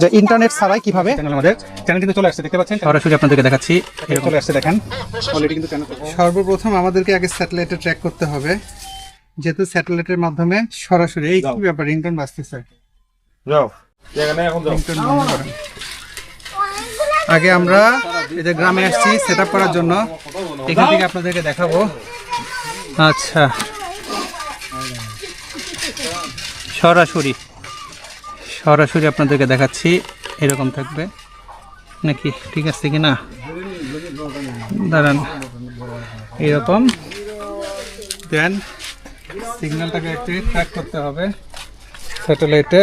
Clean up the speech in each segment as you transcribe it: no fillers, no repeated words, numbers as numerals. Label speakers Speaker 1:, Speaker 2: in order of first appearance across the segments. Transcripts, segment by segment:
Speaker 1: যে ইন্টারনেট ছাড়াই কিভাবে
Speaker 2: আমাদের চ্যানেল কিন্তু চলে আসছে, দেখতে পাচ্ছেন সরাসরি আপনাদেরকে দেখাচ্ছি। চলে আসছে দেখেন, অলরেডি কিন্তু চ্যানেল।
Speaker 1: সর্বপ্রথম আমাদেরকে আগে স্যাটেলাইটে ট্র্যাক করতে হবে, যেহেতু স্যাটেলাইটের মাধ্যমে সরাসরি এই কি ব্যাপার রিংটোন বাজতেছে।
Speaker 3: যাও এখানে এখন যাও।
Speaker 1: রিংটোন বন্ধ করেন। আগে আমরা এই যে গ্রামে আসছি সেট আপ করার জন্য, এখান থেকে আপনাদেরকে দেখাবো। আচ্ছা, সরাসরি সরাসরি আপনাদেরকে দেখাচ্ছি, এরকম থাকবে নাকি, ঠিক আছে কি না দাঁড়ান, এরকম দেন সিগন্যালটাকে একটু ট্র্যাক করতে হবে স্যাটেলাইটে।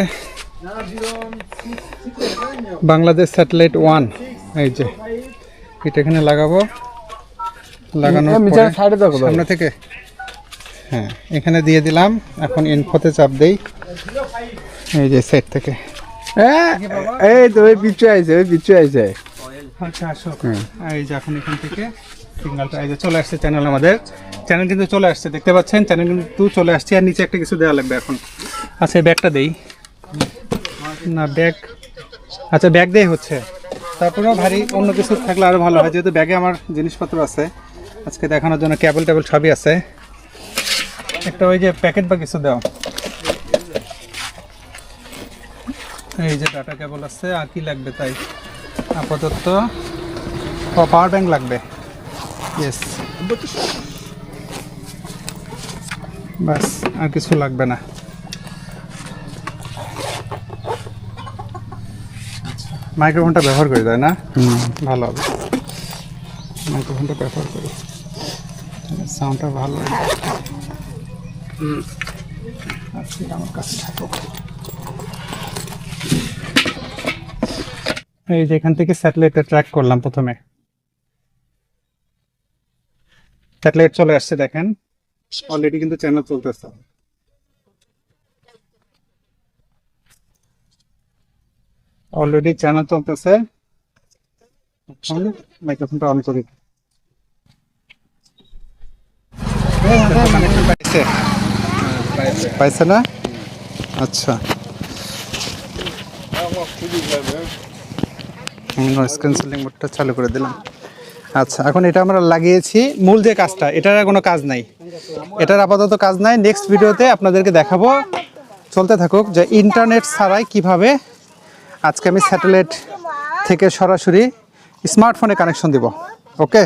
Speaker 1: বাংলাদেশ স্যাটেলাইট 1, এই যে এটা এখানে লাগাবো, লাগানোর পরে সামনে থেকে হ্যাঁ এখানে দিয়ে দিলাম। এখন ইনফোতে চাপ দেই, এই যে সেট থেকে।
Speaker 4: এই তো ওই পিছু আইছে, ওই পিছু আইছে।
Speaker 1: আচ্ছা আসো, এই যে এখন এখান থেকে সিগন্যালটা এই যে চলে আসছে চ্যানেল, আমাদের চ্যানেল কিন্তু চলে আসছে, দেখতে পাচ্ছেন চ্যানেল কিন্তু চলে আসছে। আর নিচে একটা কিছু দেওয়া লাগবে এখন। আচ্ছা ব্যাগটা দেই না, ব্যাগ আচ্ছা ব্যাগ দেই হচ্ছে, তারপরেও ভারী অন্য কিছু থাকলে আরও ভালো হয়, যেহেতু ব্যাগে আমার জিনিসপত্র আছে আজকে দেখানোর জন্য, কেবল টেবল সবই আছে। একটা ওই যে প্যাকেট বা কিছু দাও, এই যে ডাটা কেবল আছে। আর কি লাগবে তাই আপাতত? পাওয়ার ব্যাংক লাগবে, ইয়েস বাস, আর কিছু লাগবে না। মাইক্রোফোনটা ব্যবহার করি তাই না? ভালো হবে, মাইক্রোফোনটা ব্যবহার করি, সাউন্ডটা ভালো হবে। আজকে আমার কাছে থাকুক। এই যে এখান থেকে স্যাটেলাইটটা ট্র্যাক করলাম, প্রথমে স্যাটেলাইট চলে আসছে দেখেন, অলরেডি কিন্তু চ্যানেল চলতেছে। অলরেডি চ্যানেল চলতেছে, মাইক্রোফোনটা অন করি। কানেকশন পাইছে, পাইছে না? আচ্ছা নয়েজ ক্যান্সেলিং মোডটা চালু করে দিলাম। আচ্ছা এখন এটা আমরা লাগিয়েছি, মূল যে কাজটা, এটার আর কোনো কাজ নাই, এটার আপাতত কাজ নাই। নেক্সট ভিডিওতে আপনাদেরকে দেখাবো, চলতে থাকুক, যে ইন্টারনেট ছাড়াই কিভাবে আজকে আমি স্যাটেলাইট থেকে সরাসরি স্মার্টফোনে কানেকশন দিব। ওকে।